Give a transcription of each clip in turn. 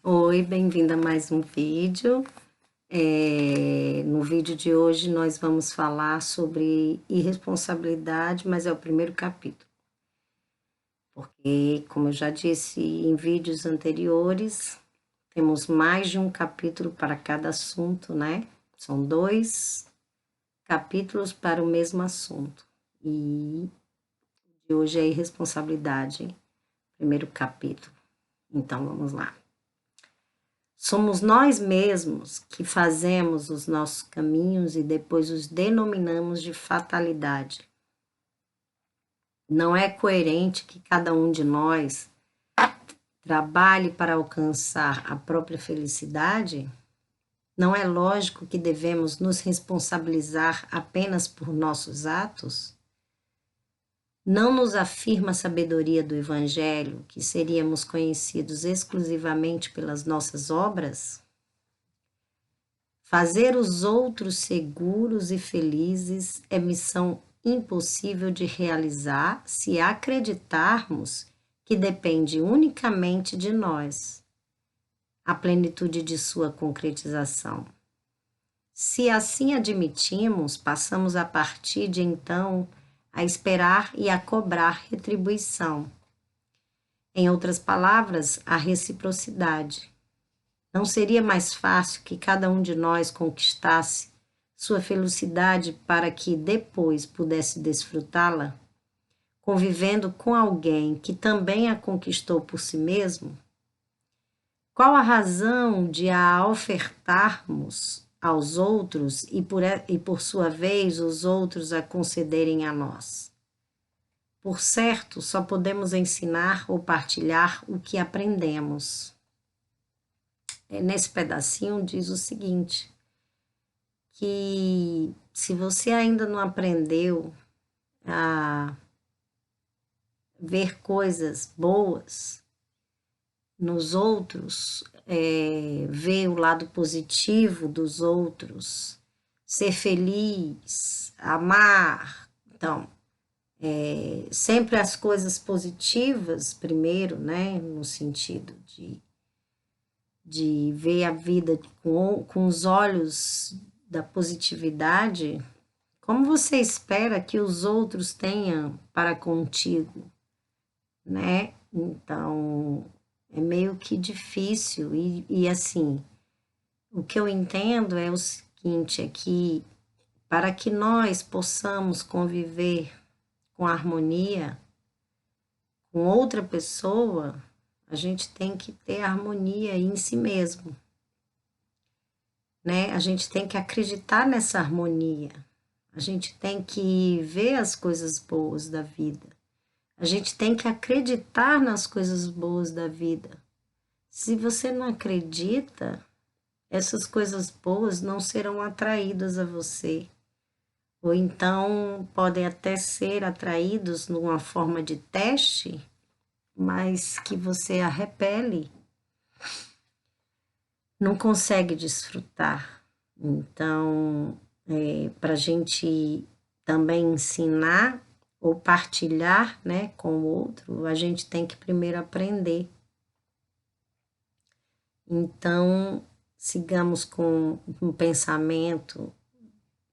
Oi, bem-vinda a mais um vídeo. No vídeo de hoje nós vamos falar sobre irresponsabilidade, mas é o primeiro capítulo. Porque, como eu já disse em vídeos anteriores, temos mais de um capítulo para cada assunto, né? São 2 capítulos para o mesmo assunto. E de hoje é irresponsabilidade, primeiro capítulo. Então, vamos lá. Somos nós mesmos que fazemos os nossos caminhos e depois os denominamos de fatalidade. Não é coerente que cada um de nós trabalhe para alcançar a própria felicidade? Não é lógico que devemos nos responsabilizar apenas por nossos atos? Não nos afirma a sabedoria do Evangelho que seríamos conhecidos exclusivamente pelas nossas obras? Fazer os outros seguros e felizes é missão impossível de realizar se acreditarmos que depende unicamente de nós a plenitude de sua concretização. Se assim admitimos, passamos a partir de então a esperar e a cobrar retribuição. Em outras palavras, a reciprocidade. Não seria mais fácil que cada um de nós conquistasse sua felicidade para que depois pudesse desfrutá-la, convivendo com alguém que também a conquistou por si mesmo? Qual a razão de a ofertarmos aos outros e por sua vez os outros a concederem a nós? Por certo, só podemos ensinar ou partilhar o que aprendemos. Nesse pedacinho diz o seguinte, que se você ainda não aprendeu a ver coisas boas nos outros, ver o lado positivo dos outros, ser feliz, amar, então, sempre as coisas positivas primeiro, né, no sentido de ver a vida com os olhos da positividade, como você espera que os outros tenham para contigo, né? Então, é meio que difícil. E assim, o que eu entendo é o seguinte, é que para que nós possamos conviver com harmonia com outra pessoa, a gente tem que ter harmonia em si mesmo, né? A gente tem que acreditar nessa harmonia. A gente tem que ver as coisas boas da vida. A gente tem que acreditar nas coisas boas da vida. Se você não acredita, essas coisas boas não serão atraídas a você. Ou então podem até ser atraídos numa forma de teste, mas que você a repele, não consegue desfrutar. Então, para a gente também ensinar ou partilhar, né, com o outro, a gente tem que primeiro aprender. Então, sigamos com um pensamento,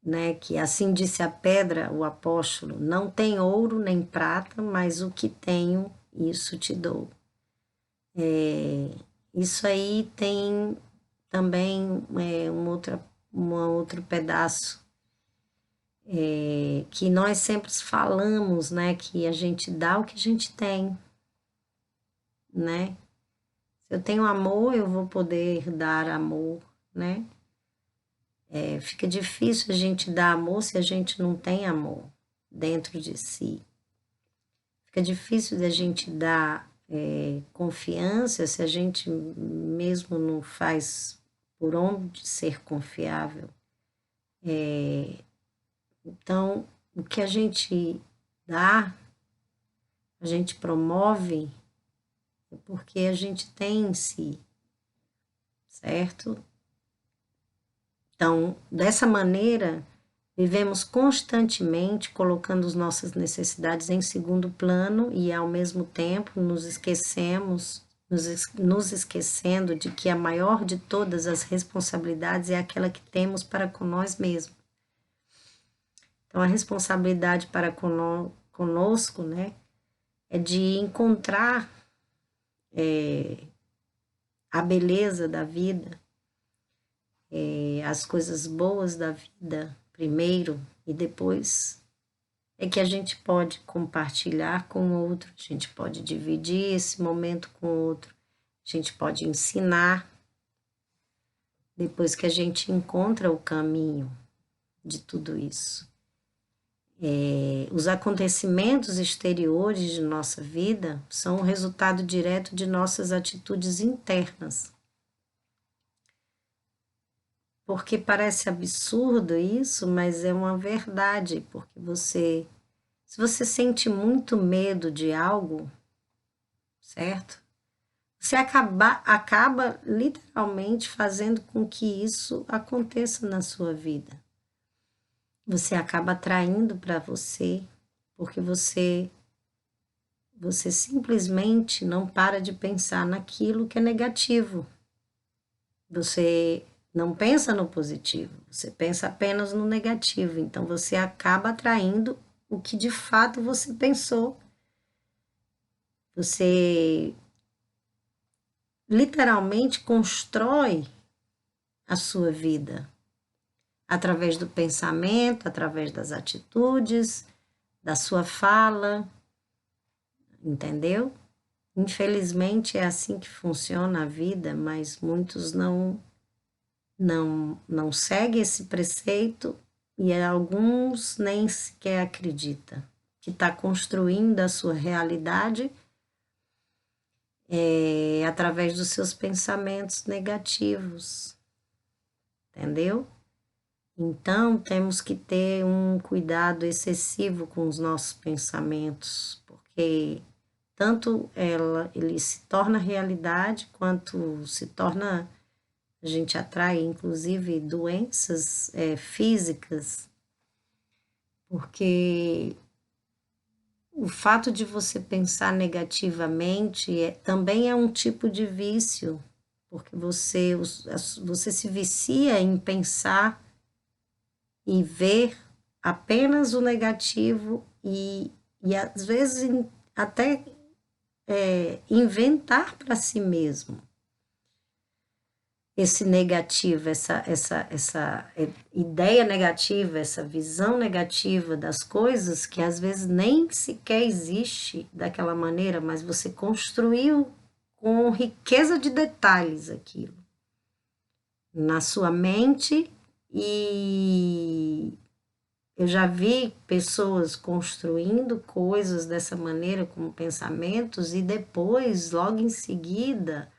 né, que assim disse a pedra, o apóstolo, não tem ouro nem prata, mas o que tenho, isso te dou. Isso aí tem também um outro pedaço que nós sempre falamos, né, que a gente dá o que a gente tem, né? Se eu tenho amor, eu vou poder dar amor, né? Fica difícil a gente dar amor se a gente não tem amor dentro de si. Fica difícil da gente dar confiança se a gente mesmo não faz por onde ser confiável. Então, o que a gente dá, a gente promove, é porque a gente tem em si, certo? Então, dessa maneira, vivemos constantemente colocando as nossas necessidades em segundo plano e, ao mesmo tempo, nos esquecemos nos esquecendo de que a maior de todas as responsabilidades é aquela que temos para com nós mesmos. Então, a responsabilidade para conosco, né, é de encontrar a beleza da vida, as coisas boas da vida primeiro, e depois é que a gente pode compartilhar com o outro, a gente pode dividir esse momento com o outro, a gente pode ensinar, depois que a gente encontra o caminho de tudo isso. Os acontecimentos exteriores de nossa vida são o resultado direto de nossas atitudes internas. Porque parece absurdo isso, mas é uma verdade, porque se você sente muito medo de algo, certo? Você acaba literalmente fazendo com que isso aconteça na sua vida. Você acaba atraindo para você, porque você simplesmente não para de pensar naquilo que é negativo. Você não pensa no positivo, você pensa apenas no negativo. Então você acaba atraindo o que de fato você pensou. Você literalmente constrói a sua vida através do pensamento, através das atitudes, da sua fala, entendeu? Infelizmente é assim que funciona a vida, mas muitos não seguem esse preceito e alguns nem sequer acreditam que está construindo a sua realidade através dos seus pensamentos negativos, entendeu? Então, temos que ter um cuidado excessivo com os nossos pensamentos, porque tanto ele se torna realidade, quanto se torna, a gente atrai, inclusive, doenças físicas, porque o fato de você pensar negativamente também é um tipo de vício, porque você se vicia em pensar e ver apenas o negativo e às vezes até inventar para si mesmo esse negativo, essa ideia negativa, essa visão negativa das coisas que às vezes nem sequer existe daquela maneira, mas você construiu com riqueza de detalhes aquilo na sua mente. E eu já vi pessoas construindo coisas dessa maneira, como pensamentos, e depois, logo em seguida,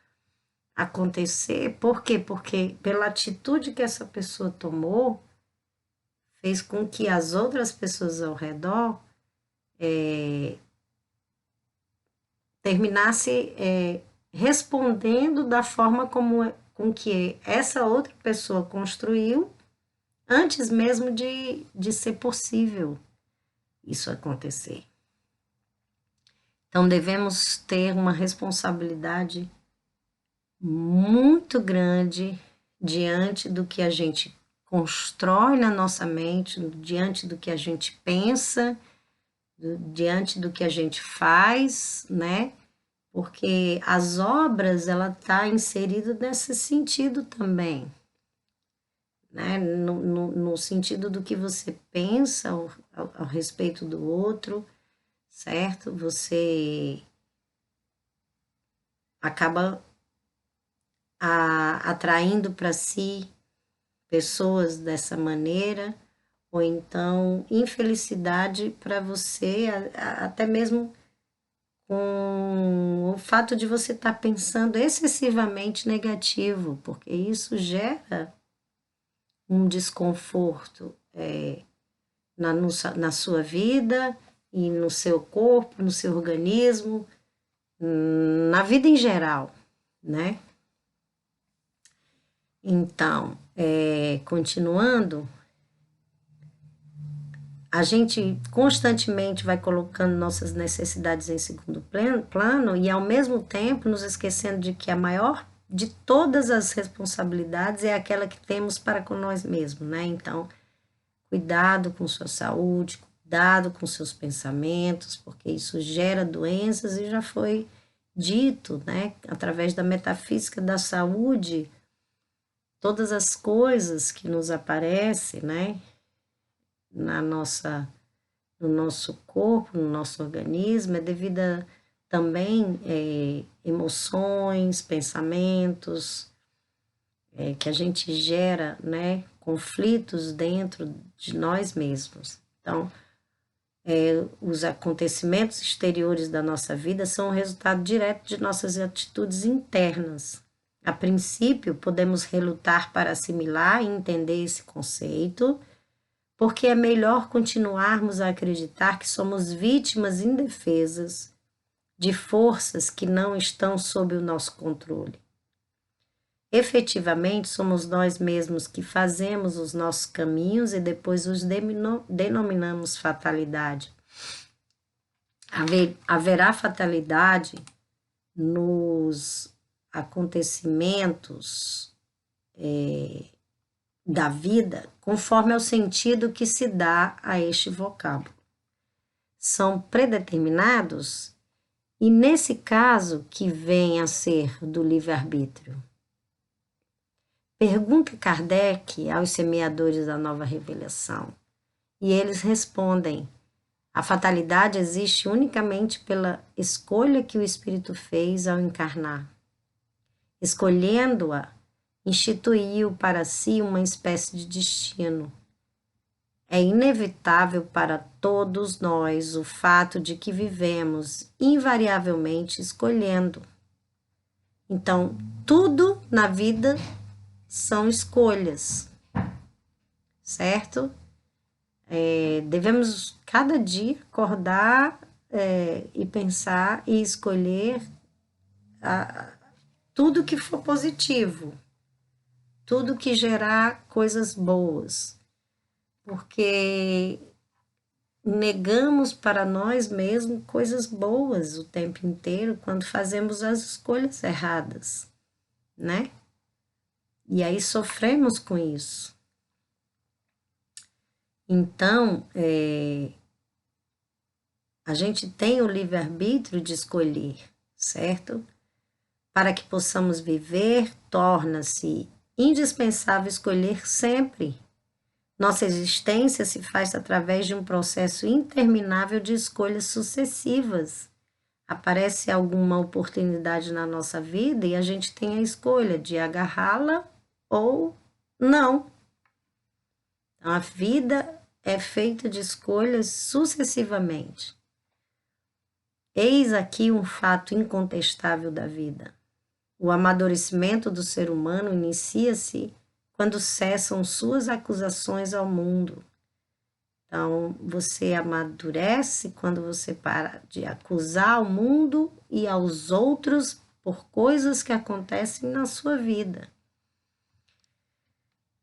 acontecer. Por quê? Porque pela atitude que essa pessoa tomou, fez com que as outras pessoas ao redor terminassem respondendo da forma com que essa outra pessoa construiu, antes mesmo de ser possível isso acontecer. Então, devemos ter uma responsabilidade muito grande diante do que a gente constrói na nossa mente, diante do que a gente pensa, diante do que a gente faz, né? Porque as obras, ela está inserida nesse sentido também, né? No sentido do que você pensa ao respeito do outro, certo? Você acaba atraindo para si pessoas dessa maneira, ou então infelicidade para você, até mesmo com o fato de você estar pensando excessivamente negativo, porque isso gera um desconforto na sua vida e no seu corpo, no seu organismo, na vida em geral, né? Então, continuando, a gente constantemente vai colocando nossas necessidades em segundo plano e, ao mesmo tempo, nos esquecendo de que a maior de todas as responsabilidades é aquela que temos para com nós mesmos, né? Então, cuidado com sua saúde, cuidado com seus pensamentos, porque isso gera doenças e já foi dito, né? Através da metafísica da saúde, todas as coisas que nos aparecem, né? No nosso corpo, no nosso organismo, é devido também emoções, pensamentos, que a gente gera, né, conflitos dentro de nós mesmos. Então, os acontecimentos exteriores da nossa vida são o resultado direto de nossas atitudes internas. A princípio, podemos relutar para assimilar e entender esse conceito, porque é melhor continuarmos a acreditar que somos vítimas indefesas de forças que não estão sob o nosso controle. Efetivamente, somos nós mesmos que fazemos os nossos caminhos e depois os denominamos fatalidade. Haverá fatalidade nos acontecimentos da vida, conforme ao sentido que se dá a este vocábulo. São predeterminados e, nesse caso, que vem a ser do livre-arbítrio. Pergunta Kardec aos semeadores da nova revelação, e eles respondem: a fatalidade existe unicamente pela escolha que o espírito fez ao encarnar. Escolhendo-a, instituiu para si uma espécie de destino. É inevitável para todos nós o fato de que vivemos invariavelmente escolhendo. Então, tudo na vida são escolhas, certo? Devemos cada dia acordar e pensar e escolher tudo que for positivo, tudo que gerar coisas boas, porque negamos para nós mesmos coisas boas o tempo inteiro quando fazemos as escolhas erradas, né? E aí sofremos com isso. Então, a gente tem o livre-arbítrio de escolher, certo? Para que possamos viver, torna-se indispensável escolher sempre. Nossa existência se faz através de um processo interminável de escolhas sucessivas. Aparece alguma oportunidade na nossa vida e a gente tem a escolha de agarrá-la ou não. Então, a vida é feita de escolhas sucessivamente. Eis aqui um fato incontestável da vida. O amadurecimento do ser humano inicia-se quando cessam suas acusações ao mundo. Então, você amadurece quando você para de acusar o mundo e aos outros por coisas que acontecem na sua vida.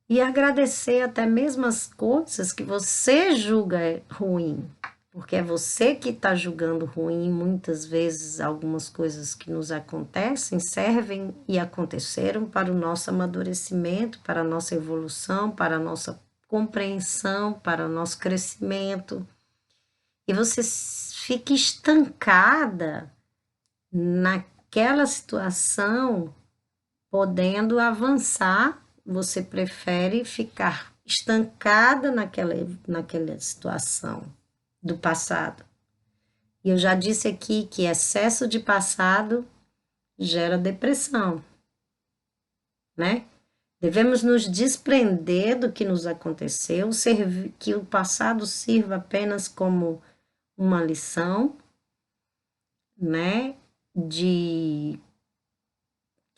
E agradecer até mesmo as coisas que você julga ruim, porque é você que está julgando ruim. Muitas vezes algumas coisas que nos acontecem servem e aconteceram para o nosso amadurecimento, para a nossa evolução, para a nossa compreensão, para o nosso crescimento. E você fica estancada naquela situação, podendo avançar. Você prefere ficar estancada naquela situação do passado. E eu já disse aqui que excesso de passado gera depressão, né? Devemos nos desprender do que nos aconteceu, que o passado sirva apenas como uma lição, né? Que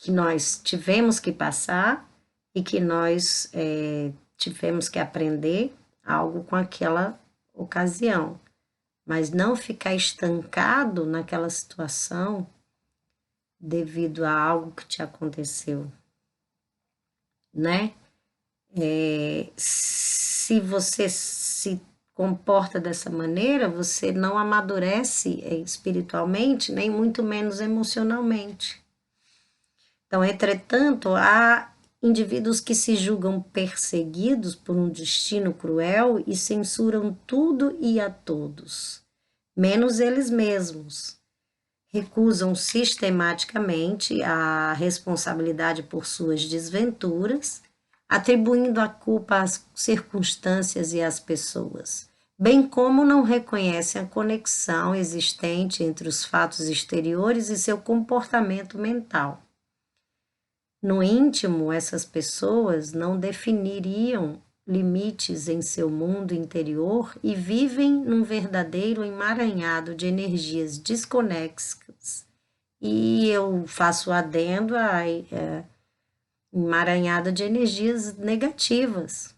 nós tivemos que passar e que nós tivemos que aprender algo com aquela ocasião, mas não ficar estancado naquela situação devido a algo que te aconteceu, né? Se você se comporta dessa maneira, você não amadurece espiritualmente, nem muito menos emocionalmente. Então, entretanto, há indivíduos que se julgam perseguidos por um destino cruel e censuram tudo e a todos, menos eles mesmos. Recusam sistematicamente a responsabilidade por suas desventuras, atribuindo a culpa às circunstâncias e às pessoas, bem como não reconhecem a conexão existente entre os fatos exteriores e seu comportamento mental. No íntimo, essas pessoas não definiriam limites em seu mundo interior e vivem num verdadeiro emaranhado de energias desconexas. E eu faço adendo a emaranhado de energias negativas.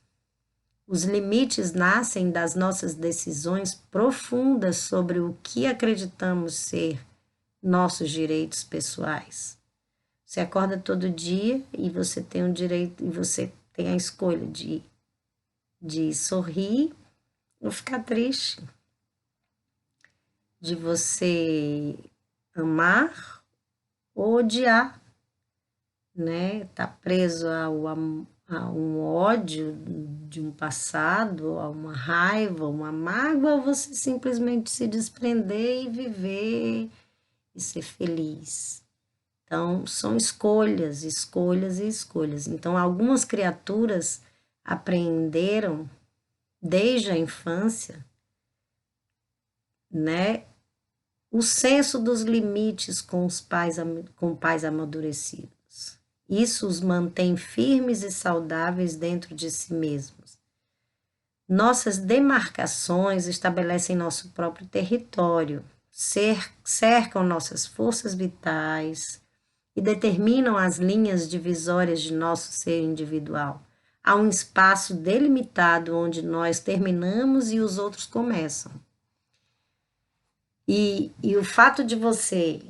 Os limites nascem das nossas decisões profundas sobre o que acreditamos ser nossos direitos pessoais. Você acorda todo dia e você tem o direito, e você tem a escolha de sorrir ou ficar triste, de você amar ou odiar, né? Tá preso a um ódio de um passado, a uma raiva, uma mágoa, ou você simplesmente se desprender e viver e ser feliz. Então, são escolhas, escolhas e escolhas. Então, algumas criaturas aprenderam desde a infância, né, o senso dos limites com pais amadurecidos. Isso os mantém firmes e saudáveis dentro de si mesmos. Nossas demarcações estabelecem nosso próprio território, cercam nossas forças vitais, e determinam as linhas divisórias de nosso ser individual. Há um espaço delimitado onde nós terminamos e os outros começam. E o fato de você,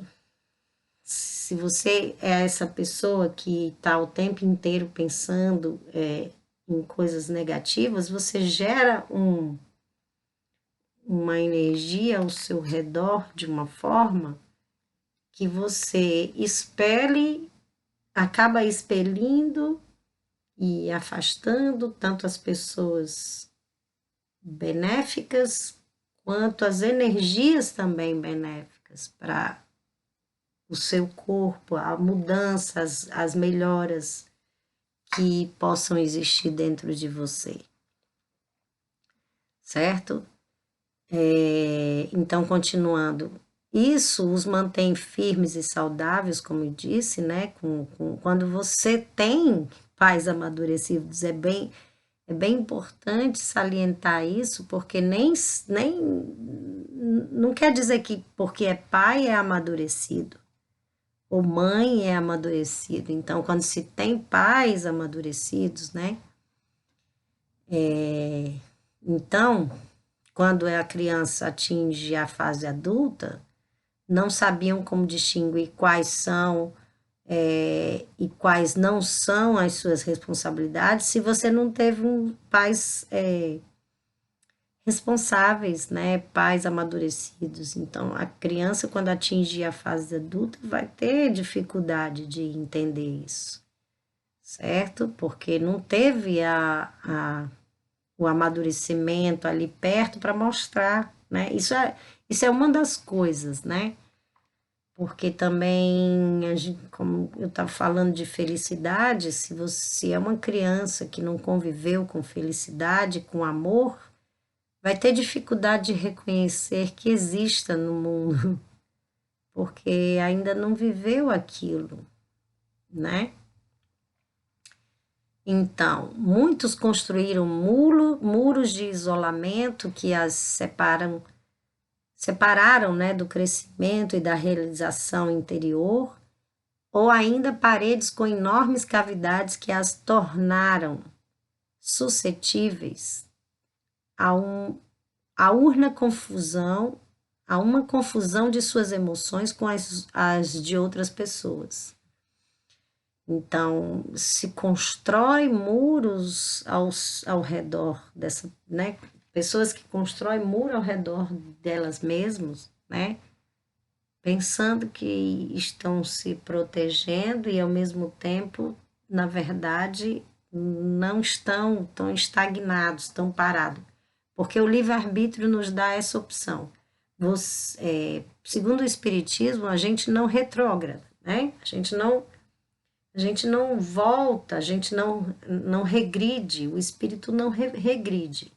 se você é essa pessoa que está o tempo inteiro pensando em coisas negativas, você gera uma energia ao seu redor de uma forma que você acaba expelindo e afastando tanto as pessoas benéficas quanto as energias também benéficas para o seu corpo, a mudança, as melhoras que possam existir dentro de você, certo? Então, continuando, isso os mantém firmes e saudáveis, como eu disse, né? Quando você tem pais amadurecidos, é bem importante salientar isso, porque nem não quer dizer que porque é pai é amadurecido, ou mãe é amadurecido. Então, quando se tem pais amadurecidos, né? Então, quando a criança atinge a fase adulta, não sabiam como distinguir quais são e quais não são as suas responsabilidades se você não teve pais responsáveis, né? Pais amadurecidos. Então, a criança, quando atingir a fase adulta, vai ter dificuldade de entender isso, certo? Porque não teve o amadurecimento ali perto para mostrar, né? Isso é uma das coisas, né? Porque também, como eu estava falando de felicidade, se você é uma criança que não conviveu com felicidade, com amor, vai ter dificuldade de reconhecer que exista no mundo, porque ainda não viveu aquilo, né? Então, muitos construíram muros de isolamento que as separaram, né, do crescimento e da realização interior, ou ainda paredes com enormes cavidades que as tornaram suscetíveis a uma confusão de suas emoções com as de outras pessoas. Então, se constrói muros ao redor dessa, né, pessoas que constroem muro ao redor delas mesmas, né? Pensando que estão se protegendo e ao mesmo tempo, na verdade, não estão estagnados, estão parados. Porque o livre-arbítrio nos dá essa opção. Segundo o Espiritismo, a gente não retrógrada, né? A gente não volta, a gente não regride, o espírito não regride.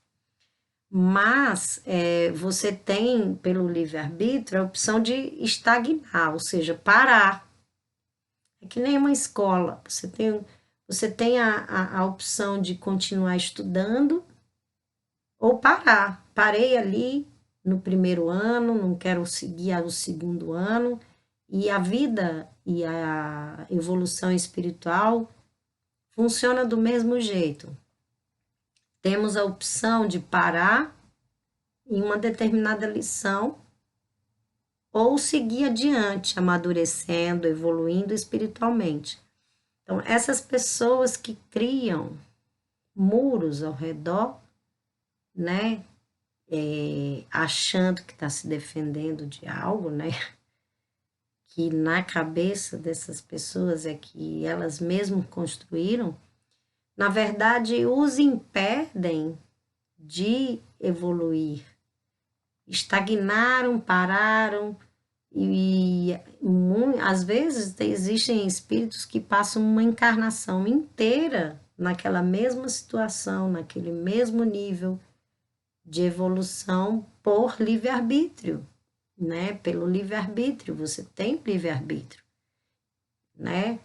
Mas você tem, pelo livre-arbítrio, a opção de estagnar, ou seja, parar. É que nem uma escola. Você tem a opção de continuar estudando ou parar. Parei ali no primeiro ano, não quero seguir o segundo ano. E a vida e a evolução espiritual funciona do mesmo jeito. Temos a opção de parar em uma determinada lição ou seguir adiante, amadurecendo, evoluindo espiritualmente. Então, essas pessoas que criam muros ao redor, né, achando que está se defendendo de algo, né, que na cabeça dessas pessoas é que elas mesmas construíram, na verdade os impedem de evoluir. Estagnaram, pararam, e às vezes existem espíritos que passam uma encarnação inteira naquela mesma situação, naquele mesmo nível de evolução por livre-arbítrio, né? Pelo livre-arbítrio, você tem livre-arbítrio, né?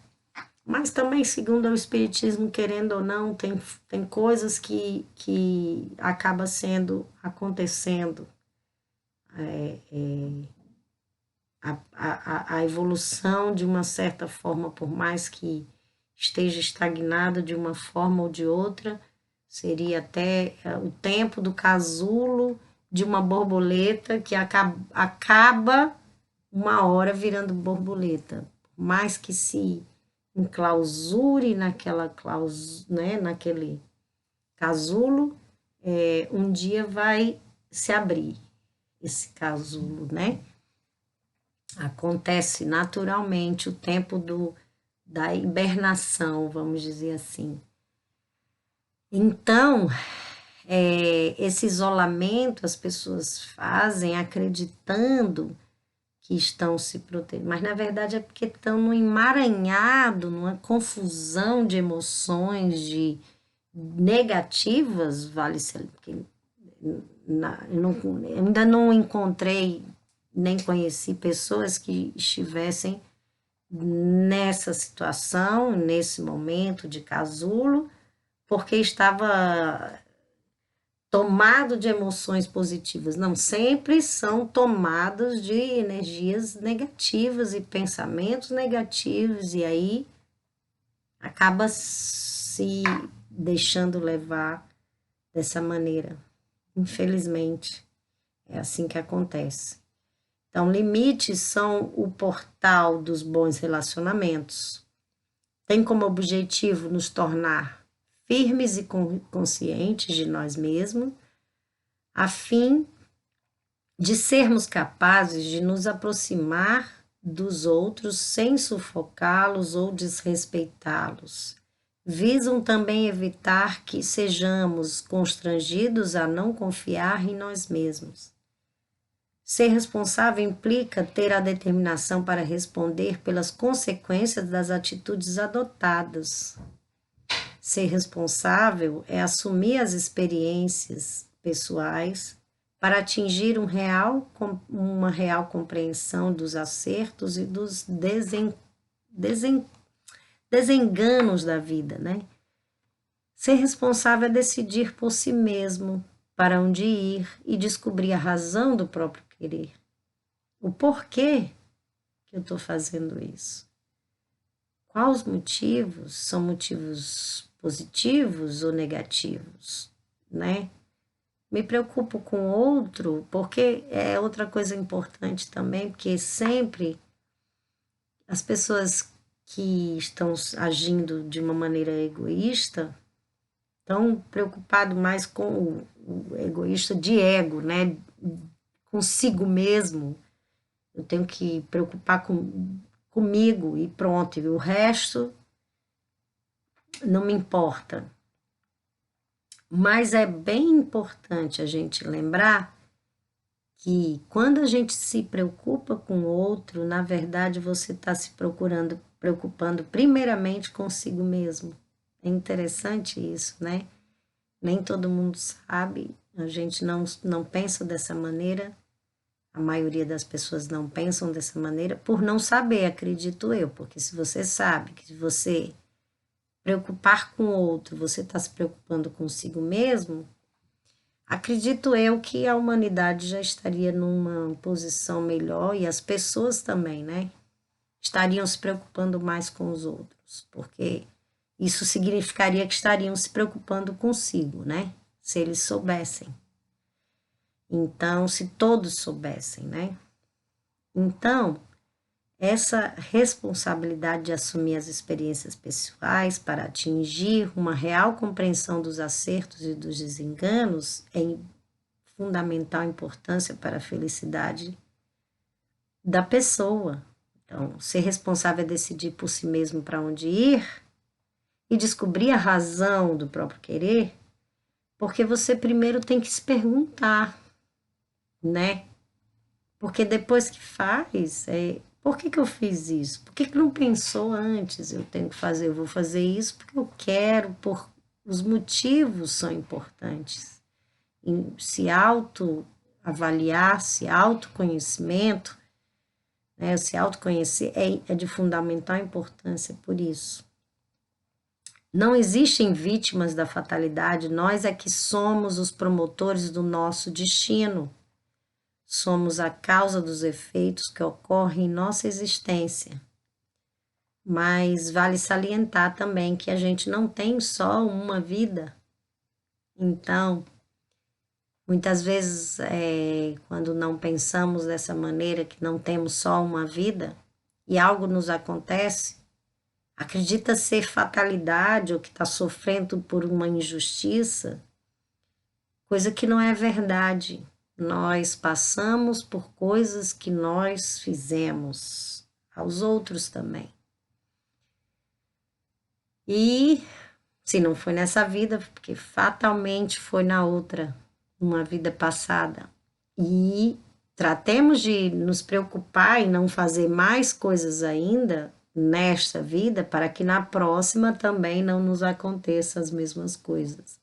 Mas também, segundo o Espiritismo, querendo ou não, tem coisas que acaba acontecendo. A evolução, de uma certa forma, por mais que esteja estagnado de uma forma ou de outra, seria até o tempo do casulo de uma borboleta que acaba uma hora virando borboleta. Por mais que se enclausure naquele casulo, um dia vai se abrir esse casulo, né? Acontece naturalmente o tempo da hibernação, vamos dizer assim. Então, esse isolamento as pessoas fazem acreditando que estão se protegendo, mas na verdade é porque estão num emaranhado, numa confusão de emoções negativas, vale ser, porque eu ainda não encontrei nem conheci pessoas que estivessem nessa situação, nesse momento de casulo, porque estava tomado de emoções positivas. Não, sempre são tomados de energias negativas e pensamentos negativos, e aí acaba se deixando levar dessa maneira. Infelizmente, é assim que acontece. Então, limites são o portal dos bons relacionamentos. Tem como objetivo nos tornar firmes e conscientes de nós mesmos, a fim de sermos capazes de nos aproximar dos outros sem sufocá-los ou desrespeitá-los. Visam também evitar que sejamos constrangidos a não confiar em nós mesmos. Ser responsável implica ter a determinação para responder pelas consequências das atitudes adotadas. Ser responsável é assumir as experiências pessoais para atingir uma real compreensão dos acertos e dos desenganos da vida, né? Ser responsável é decidir por si mesmo para onde ir e descobrir a razão do próprio querer. O porquê que eu estou fazendo isso? Quais os motivos? São motivos positivos ou negativos, né? Me preocupo com o outro, porque é outra coisa importante também, porque sempre as pessoas que estão agindo de uma maneira egoísta, tão preocupado mais com o egoísta de ego, né? Consigo mesmo. Eu tenho que preocupar comigo e pronto, e o resto não me importa. Mas é bem importante a gente lembrar que quando a gente se preocupa com o outro, na verdade você está se preocupando primeiramente consigo mesmo. É interessante isso, né? Nem todo mundo sabe, a gente não pensa dessa maneira, a maioria das pessoas não pensam dessa maneira por não saber, acredito eu, porque se você sabe que se você preocupar com o outro, você está se preocupando consigo mesmo, acredito eu que a humanidade já estaria numa posição melhor e as pessoas também, né? Estariam se preocupando mais com os outros, porque isso significaria que estariam se preocupando consigo, né? Se eles soubessem. Então, se todos soubessem, né? Então, essa responsabilidade de assumir as experiências pessoais para atingir uma real compreensão dos acertos e dos desenganos é fundamental importância para a felicidade da pessoa. Então, ser responsável é decidir por si mesmo para onde ir e descobrir a razão do próprio querer, porque você primeiro tem que se perguntar, né? Porque depois que faz, por que eu fiz isso? Por que não pensou antes? Eu tenho que fazer, eu vou fazer isso porque eu quero, os motivos são importantes. Se autoavaliar, se autoconhecimento, né? Se autoconhecer é de fundamental importância por isso. Não existem vítimas da fatalidade, nós é que somos os promotores do nosso destino. Somos a causa dos efeitos que ocorrem em nossa existência. Mas vale salientar também que a gente não tem só uma vida. Então, muitas vezes, quando não pensamos dessa maneira, que não temos só uma vida, e algo nos acontece, acredita ser fatalidade ou que está sofrendo por uma injustiça, coisa que não é verdade. Nós passamos por coisas que nós fizemos aos outros também. E se não foi nessa vida, porque fatalmente foi na outra, uma vida passada. E tratemos de nos preocupar e não fazer mais coisas ainda nesta vida, para que na próxima também não nos aconteçam as mesmas coisas.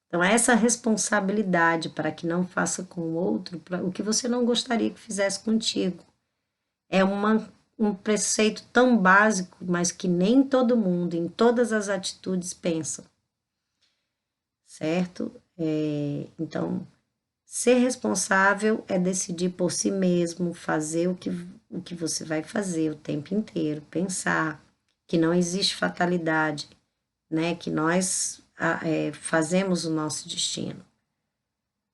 Então, essa responsabilidade para que não faça com o outro o que você não gostaria que fizesse contigo. É um preceito tão básico, mas que nem todo mundo, em todas as atitudes, pensa. Certo? Então, ser responsável é decidir por si mesmo, fazer o que você vai fazer o tempo inteiro, pensar que não existe fatalidade, né? Que nós fazemos o nosso destino.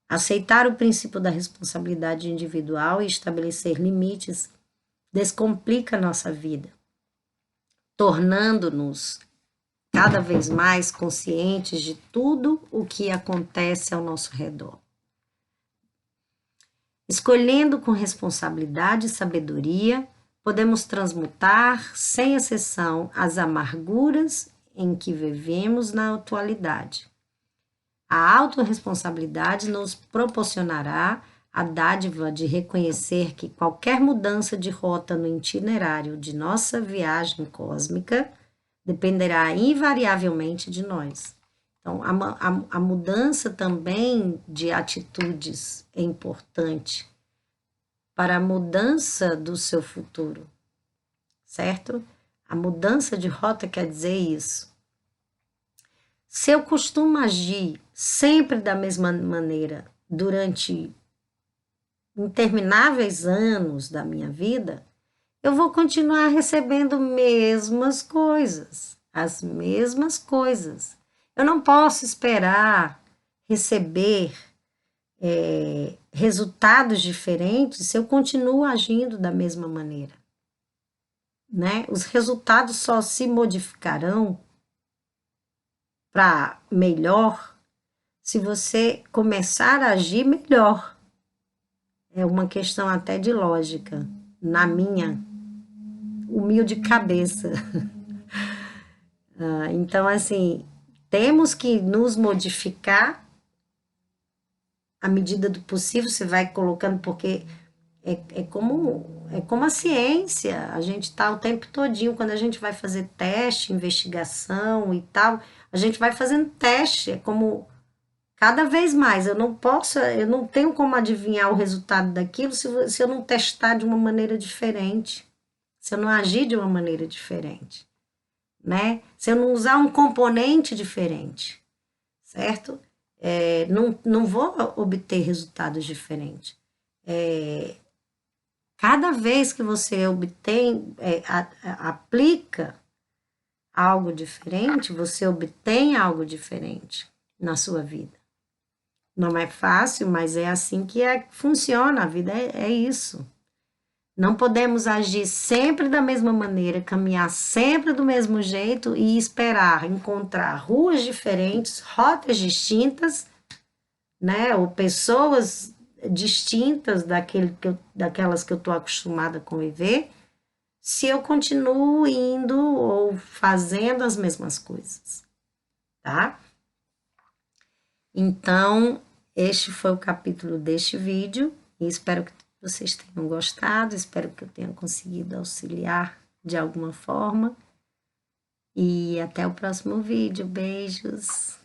Aceitar o princípio da responsabilidade individual e estabelecer limites descomplica a nossa vida, tornando-nos cada vez mais conscientes de tudo o que acontece ao nosso redor. Escolhendo com responsabilidade e sabedoria, podemos transmutar, sem exceção, as amarguras em que vivemos na atualidade. A autorresponsabilidade nos proporcionará a dádiva de reconhecer que qualquer mudança de rota no itinerário de nossa viagem cósmica dependerá invariavelmente de nós. Então, a mudança também de atitudes é importante para a mudança do seu futuro, certo? A mudança de rota quer dizer isso. Se eu costumo agir sempre da mesma maneira durante intermináveis anos da minha vida, eu vou continuar recebendo as mesmas coisas. Eu não posso esperar receber resultados diferentes se eu continuo agindo da mesma maneira, né? Os resultados só se modificarão para melhor se você começar a agir melhor. É uma questão até de lógica, na minha humilde cabeça. Então, assim, temos que nos modificar à medida do possível, você vai colocando, porque é como a ciência, a gente está o tempo todinho, quando a gente vai fazer teste, investigação e tal, a gente vai fazendo teste, é como cada vez mais, eu não tenho como adivinhar o resultado daquilo se eu não testar de uma maneira diferente, se eu não agir de uma maneira diferente, né? Se eu não usar um componente diferente, certo? Não vou obter resultados diferentes. Cada vez que você aplica algo diferente, você obtém algo diferente na sua vida. Não é fácil, mas é assim que funciona, a vida é isso. Não podemos agir sempre da mesma maneira, caminhar sempre do mesmo jeito e esperar encontrar ruas diferentes, rotas distintas, né? Ou pessoas distintas daquelas que eu estou acostumada a conviver, se eu continuo indo ou fazendo as mesmas coisas, tá? Então, este foi o capítulo deste vídeo e espero que vocês tenham gostado, espero que eu tenha conseguido auxiliar de alguma forma. E até o próximo vídeo. Beijos!